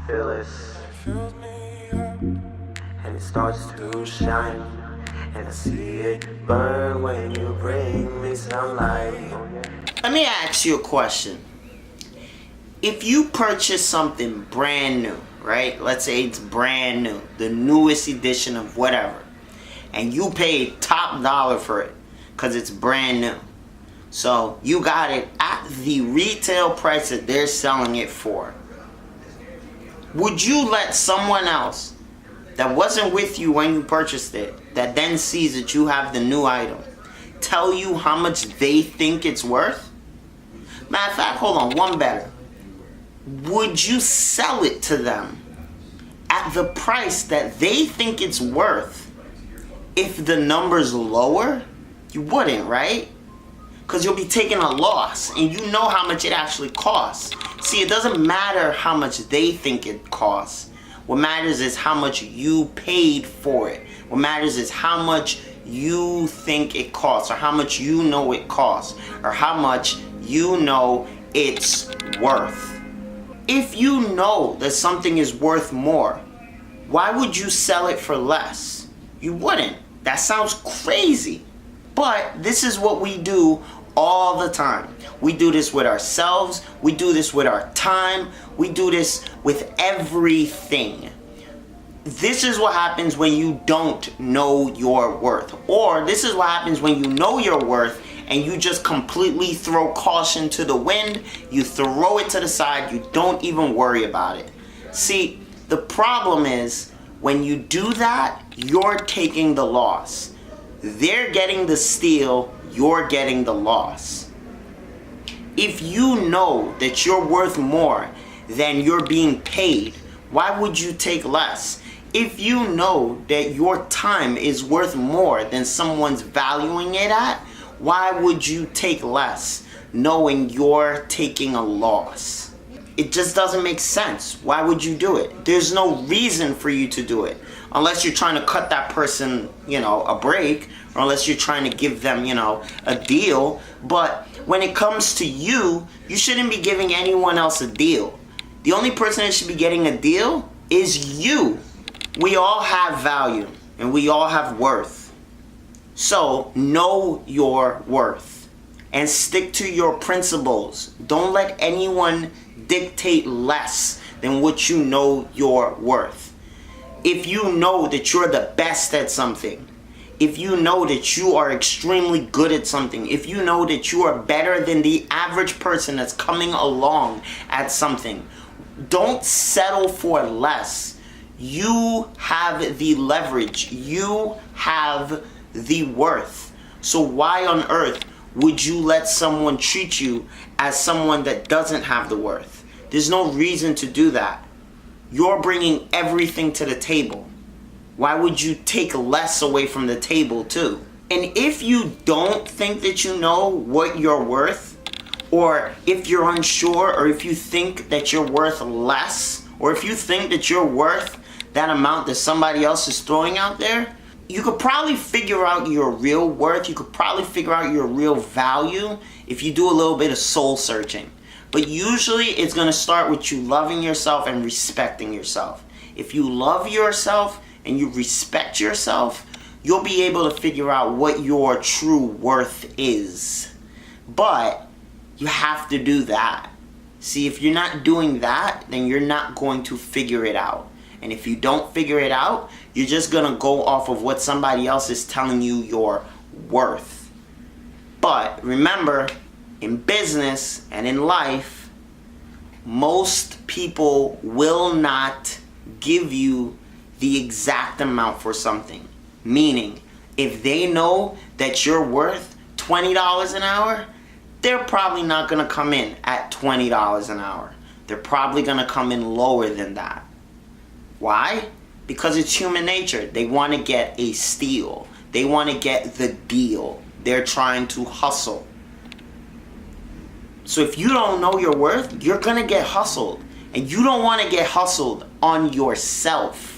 Feel it fills me up, and it starts to shine, and I see it burn when you bring me sunlight. Let me ask you a question. If you purchase something brand new, right? Let's say it's brand new, the newest edition of whatever, and you paid top dollar for it because it's brand new. So you got it at the retail price that they're selling it for. Would you let someone else that wasn't with you when you purchased it, that then sees that you have the new item, tell you how much they think it's worth? Matter of fact, hold on, one better. Would you sell it to them at the price that they think it's worth if the number's lower? You wouldn't, right? Because you'll be taking a loss, and you know how much it actually costs. See, it doesn't matter how much they think it costs. What matters is how much you paid for it. What matters is how much you think it costs, or how much you know it costs, or how much you know it's worth. If you know that something is worth more, why would you sell it for less? You wouldn't. That sounds crazy. But this is what we do all the time. We do this with ourselves. We do this with our time. We do this with everything. This is what happens when you don't know your worth. Or this is what happens when you know your worth and you just completely throw caution to the wind. You throw it to the side. You don't even worry about it. See, the problem is when you do that, you're taking the loss. They're getting the steal, you're getting the loss. If you know that you're worth more than you're being paid, why would you take less? If you know that your time is worth more than someone's valuing it at, why would you take less knowing you're taking a loss? It just doesn't make sense. Why would you do it? There's no reason for you to do it. Unless you're trying to cut that person, a break, or unless you're trying to give them, a deal. But when it comes to you, you shouldn't be giving anyone else a deal. The only person that should be getting a deal is you. We all have value, and we all have worth. So, know your worth, and stick to your principles. Don't let anyone dictate less than what you know you're worth. If you know that you're the best at something, if you know that you are extremely good at something, if you know that you are better than the average person that's coming along at something, don't settle for less. You have the leverage. You have the worth. So why on earth would you let someone treat you as someone that doesn't have the worth? There's no reason to do that. You're bringing everything to the table. Why would you take less away from the table too? And if you don't think that you know what you're worth, or if you're unsure, or if you think that you're worth less, or if you think that you're worth that amount that somebody else is throwing out there, you could probably figure out your real worth. You could probably figure out your real value if you do a little bit of soul searching. But usually it's going to start with you loving yourself and respecting yourself. If you love yourself and you respect yourself, you'll be able to figure out what your true worth is. But you have to do that. See, if you're not doing that, then you're not going to figure it out. And if you don't figure it out, you're just going to go off of what somebody else is telling you you're worth. But remember, in business and in life, most people will not give you the exact amount for something. Meaning, if they know that you're worth $20 an hour, they're probably not going to come in at $20 an hour. They're probably going to come in lower than that. Why? Because it's human nature. They want to get a steal. They want to get the deal. They're trying to hustle. So if you don't know your worth, you're going to get hustled. And you don't want to get hustled on yourself.